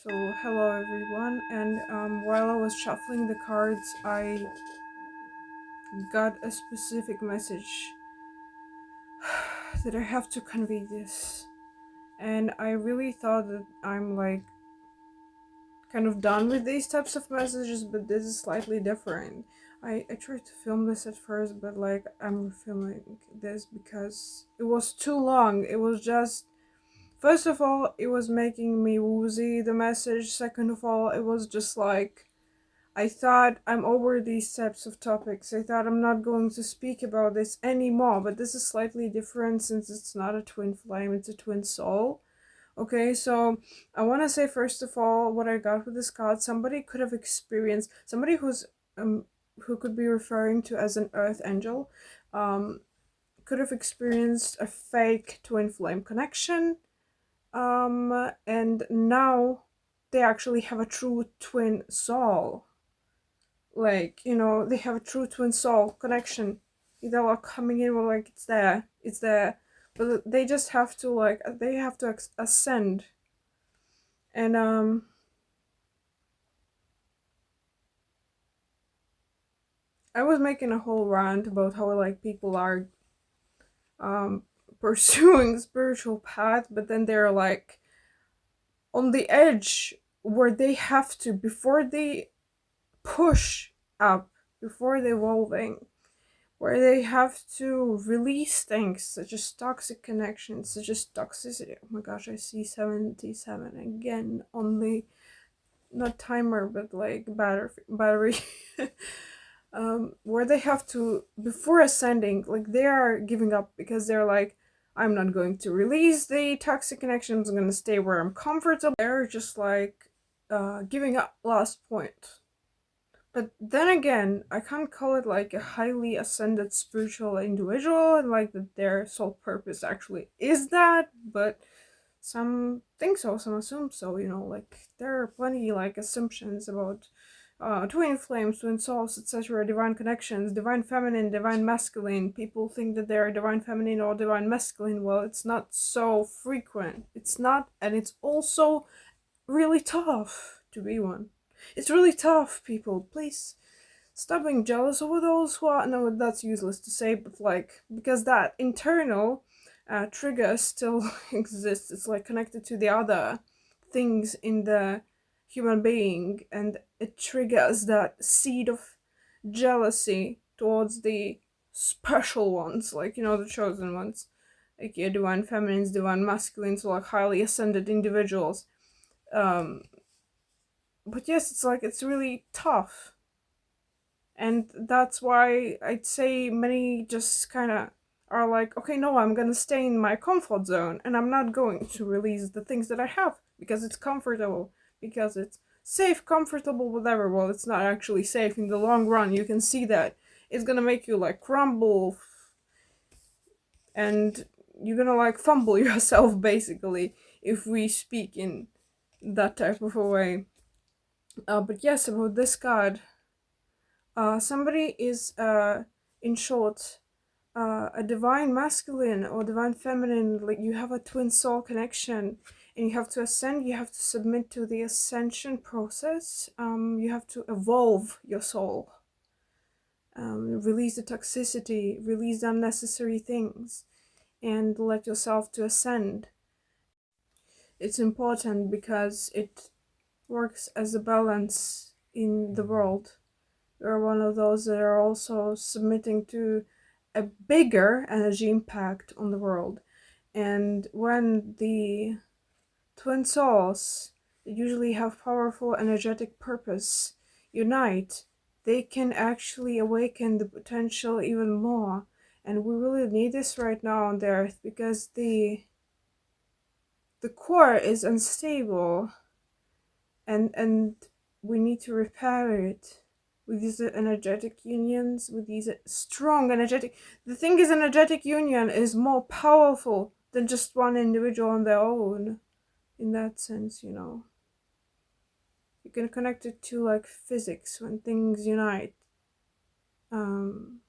So, hello everyone, and while I was shuffling the cards, I got a specific message that I have to convey this. And I really thought that I'm like kind of done with these types of messages, but this is slightly different. I tried to film this at first, but like I'm filming this because it was too long. It was just First of all, it was making me woozy, the message. Second of all, it was just like I thought I'm over these types of topics. I thought I'm not going to speak about this anymore, but this is slightly different since it's not a twin flame, it's a twin soul. Okay, so I want to say first of all what I got with this card. Somebody could have experienced somebody who could be referring to as an earth angel, um, could have experienced a fake twin flame connection, and now they actually have a true twin soul, like, they have a true twin soul connection. They're like coming in with like it's there, but they just have to they have to ascend. And I was making a whole rant about how like people are um pursuing spiritual path, but then they're like on the edge where they have to, before they push up, before they evolving, where they have to release things such as toxic connections, such as toxicity. Oh my gosh, I see 77 again on the, not timer, but like battery. Where they have to, before ascending, like they are giving up because they're like, I'm not going to release the toxic connections, I'm gonna stay where I'm comfortable. They're just like giving up last point. But then again, I can't call it like a highly ascended spiritual individual and like that their sole purpose actually is that, but some think so, some assume so, like there are plenty like assumptions about twin flames, twin souls, etc., divine connections, divine feminine, divine masculine. People think that they're divine feminine or divine masculine. Well, it's not so frequent. It's not, and it's also really tough to be one. It's really tough, people. Please stop being jealous over those who are. No, that's useless to say, but like, because that internal trigger still exists. It's like connected to the other things in the human being, and it triggers that seed of jealousy towards the special ones, like, the chosen ones. Like, yeah, divine feminines, divine masculines, or like highly ascended individuals. Um, but yes, it's like it's really tough, and that's why I'd say many just kind of are like, okay, no, I'm gonna stay in my comfort zone, and I'm not going to release the things that I have because it's comfortable, because it's safe, comfortable, whatever. Well, it's not actually safe in the long run. You can see that it's gonna make you like crumble, and you're gonna like fumble yourself basically if we speak in that type of a way. But yes, about this card, somebody is, in short, a divine masculine or divine feminine. Like, you have a twin soul connection, and you have to ascend. You have to submit to the ascension process. You have to evolve your soul. Release the toxicity, release the unnecessary things, and let yourself to ascend. It's important because it works as a balance in the world. You're one of those that are also submitting to a bigger energy impact on the world. And when the twin souls that usually have powerful energetic purpose unite, they can actually awaken the potential even more. And we really need this right now on the earth because the core is unstable, and we need to repair it with these energetic unions, with these strong energetic. The thing is, energetic union is more powerful than just one individual on their own. In that sense, you can connect it to like physics when things unite. Um,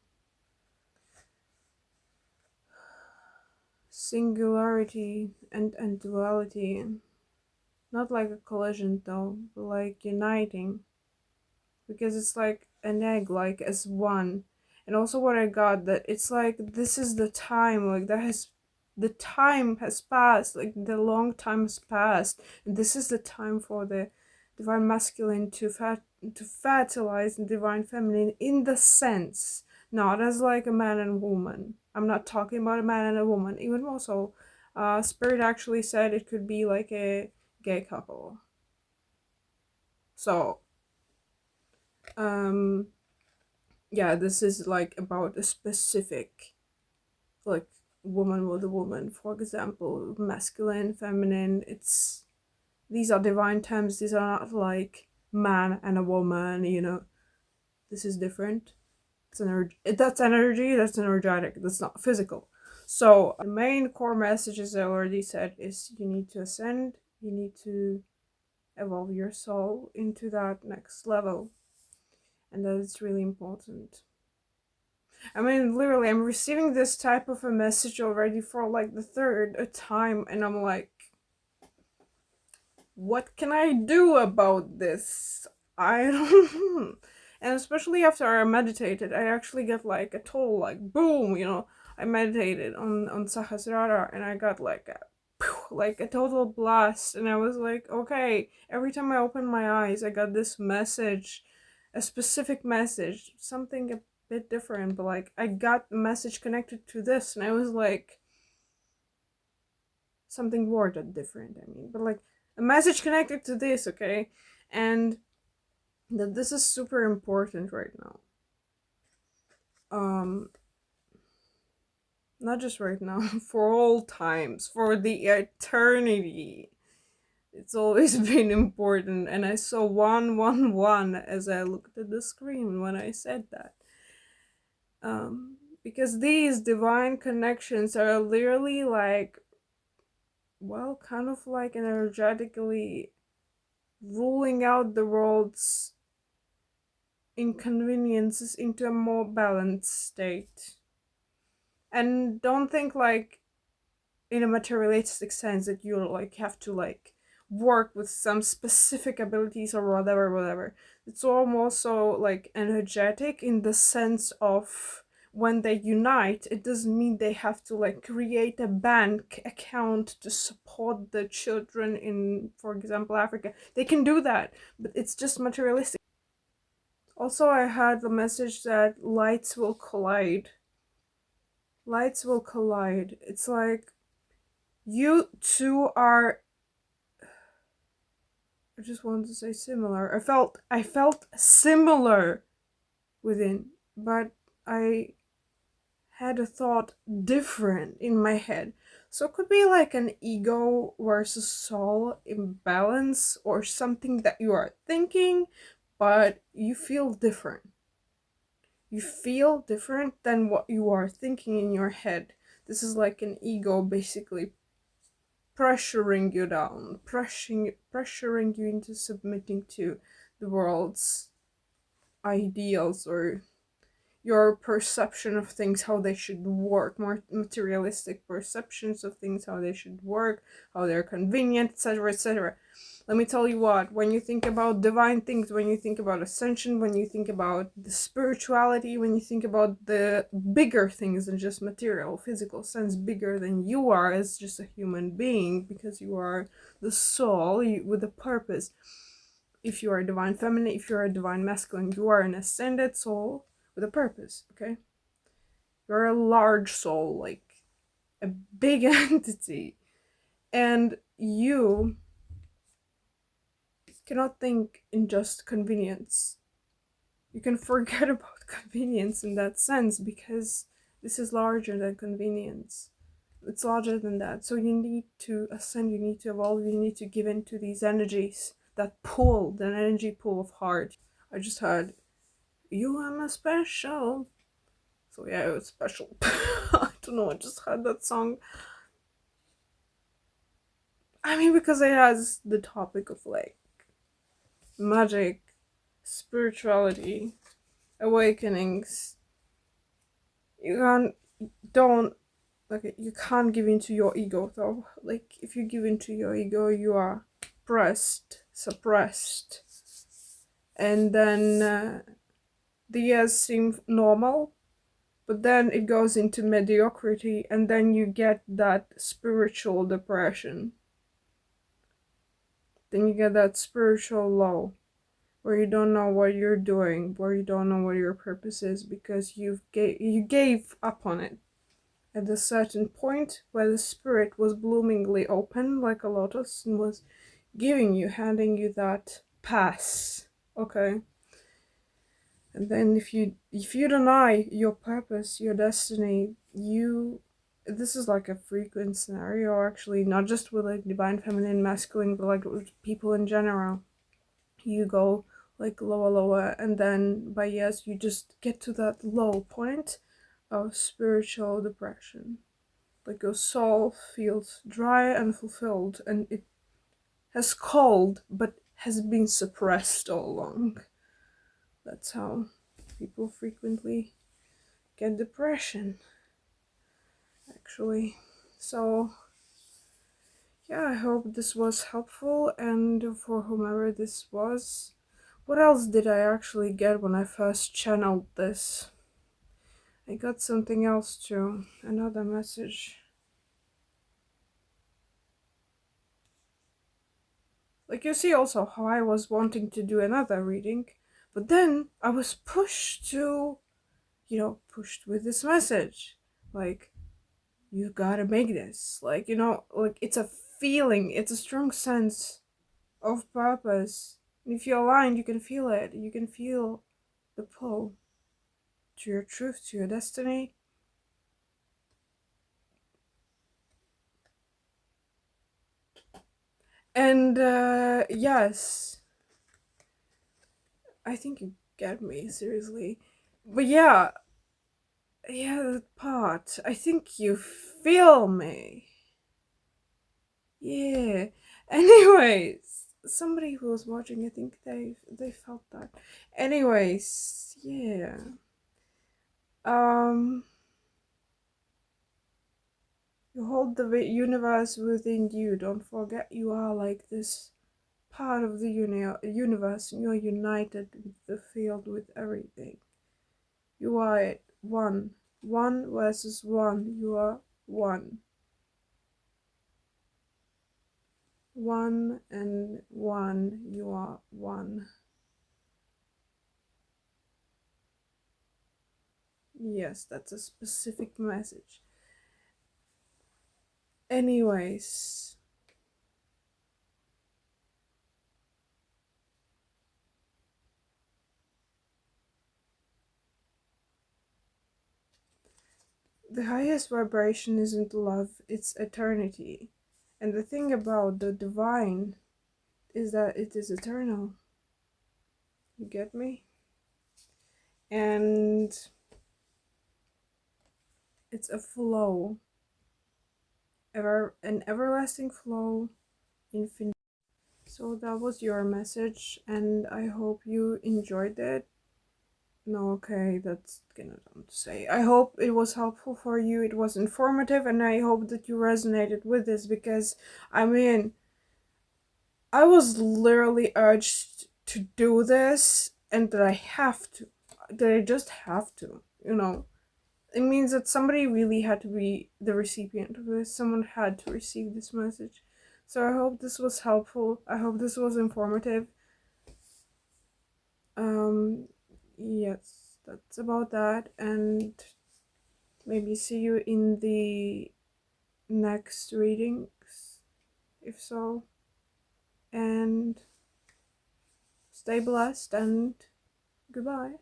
Singularity and duality. Not like a collision though, but like uniting. Because it's like an egg, like as one. And also what I got, that it's like this is the time, like the time has passed, like the long time has passed, and this is the time for the divine masculine to fertilize the divine feminine, in the sense, not as like a man and woman. I'm not talking about a man and a woman. Even more so, Spirit actually said it could be like a gay couple. So um yeah, this is like about a specific, like, woman with a woman, for example, masculine, feminine. It's, these are divine terms. These are not like man and a woman, you know. This is different. It's energy. That's energy. That's energetic. That's not physical. So the main core messages I already said is you need to ascend. You need to evolve your soul into that next level, and that is really important. I mean, literally, I'm receiving this type of a message already for like the third time, and I'm like, what can I do about this? I don't know. And especially after I meditated, I actually get like a total, like, boom, you know. I meditated on Sahasrara, and I got like like a total blast, and I was like, okay, every time I opened my eyes, I got this message, a specific message, something a bit different, but like I got the message connected to this, and I was like, something worded different, I mean, but like a message connected to this, okay? And that this is super important right now. Um not just right now, for all times, for the eternity. It's always been important, and I saw 111 as I looked at the screen when I said that. Because these divine connections are literally like, well, kind of like energetically ruling out the world's inconveniences into a more balanced state. And don't think like in a materialistic sense that you like have to like work with some specific abilities or whatever. It's almost so like energetic, in the sense of when they unite, it doesn't mean they have to like create a bank account to support the children in, for example, Africa. They can do that, but it's just materialistic. Also, I had the message that lights will collide. Lights will collide. It's like you two are, I just wanted to say similar. I felt similar within, but I had a thought different in my head. So it could be like an ego versus soul imbalance, or something that you are thinking, but you feel different. You feel different than what you are thinking in your head. This is like an ego basically pressuring you down, pressuring you into submitting to the world's ideals, or your perception of things, how they should work, more materialistic perceptions of things, how they should work, how they're convenient, etc., etc. Let me tell you what, when you think about divine things, when you think about ascension, when you think about the spirituality, when you think about the bigger things than just material, physical sense, bigger than you are as just a human being, because you are the soul with a purpose. If you are a divine feminine, if you're a divine masculine, you are an ascended soul with a purpose, okay? You're a large soul, like a big entity. And you cannot think in just convenience. You can forget about convenience in that sense, because this is larger than convenience. It's larger than that. So you need to ascend, you need to evolve, you need to give in to these energies, that pull, that energy pull of heart. I just heard, you are my special. So yeah, it was special. I don't know, I just heard that song. I mean, because it has the topic of like magic, spirituality, awakenings. You can't, don't, like, you can't give into your ego though. Like, if you give into your ego, you are suppressed, and then the years seem normal, but then it goes into mediocrity, and then you get that spiritual depression. Then you get that spiritual low, where you don't know what you're doing, where you don't know what your purpose is, because you gave up on it at a certain point where the spirit was bloomingly open like a lotus and was handing you that pass. Okay. And then if you deny your purpose, your destiny, this is like a frequent scenario, actually, not just with like divine feminine masculine, but like with people in general. You go like lower, and then by years you just get to that low point of spiritual depression. Like your soul feels dry and fulfilled, and it has called but has been suppressed all along. That's how people frequently get depression, actually. So yeah, I hope this was helpful, and for whomever this was. What else did I actually get when I first channeled this? I got something else too, another message. Like, you see also how I was wanting to do another reading, but then I was pushed with this message. Like, you gotta make this. Like, like it's a feeling, it's a strong sense of purpose. And if you're aligned, you can feel it. You can feel the pull to your truth, to your destiny. And yes, I think you get me, seriously. But yeah, that part. I think you feel me. Yeah. Anyways, somebody who was watching, I think they felt that. Anyways, yeah. You hold the universe within you. Don't forget you are like this part of the universe, and you're united with the field, with everything. You are it. One versus one. You are one. One and one. You are one. Yes, that's a specific message. Anyways, the highest vibration isn't love, it's eternity. And the thing about the divine is that it is eternal. You get me? And it's a flow, an everlasting flow, infinite. So that was your message, and I hope you enjoyed it. No, okay, that's kind of dumb to say. I hope it was helpful for you, it was informative, and I hope that you resonated with this, because, I mean, I was literally urged to do this, and that I just have to, It means that somebody really had to be the recipient of this, someone had to receive this message. So I hope this was helpful, I hope this was informative. Yes, that's about that, and maybe see you in the next readings, if so. And stay blessed, and goodbye.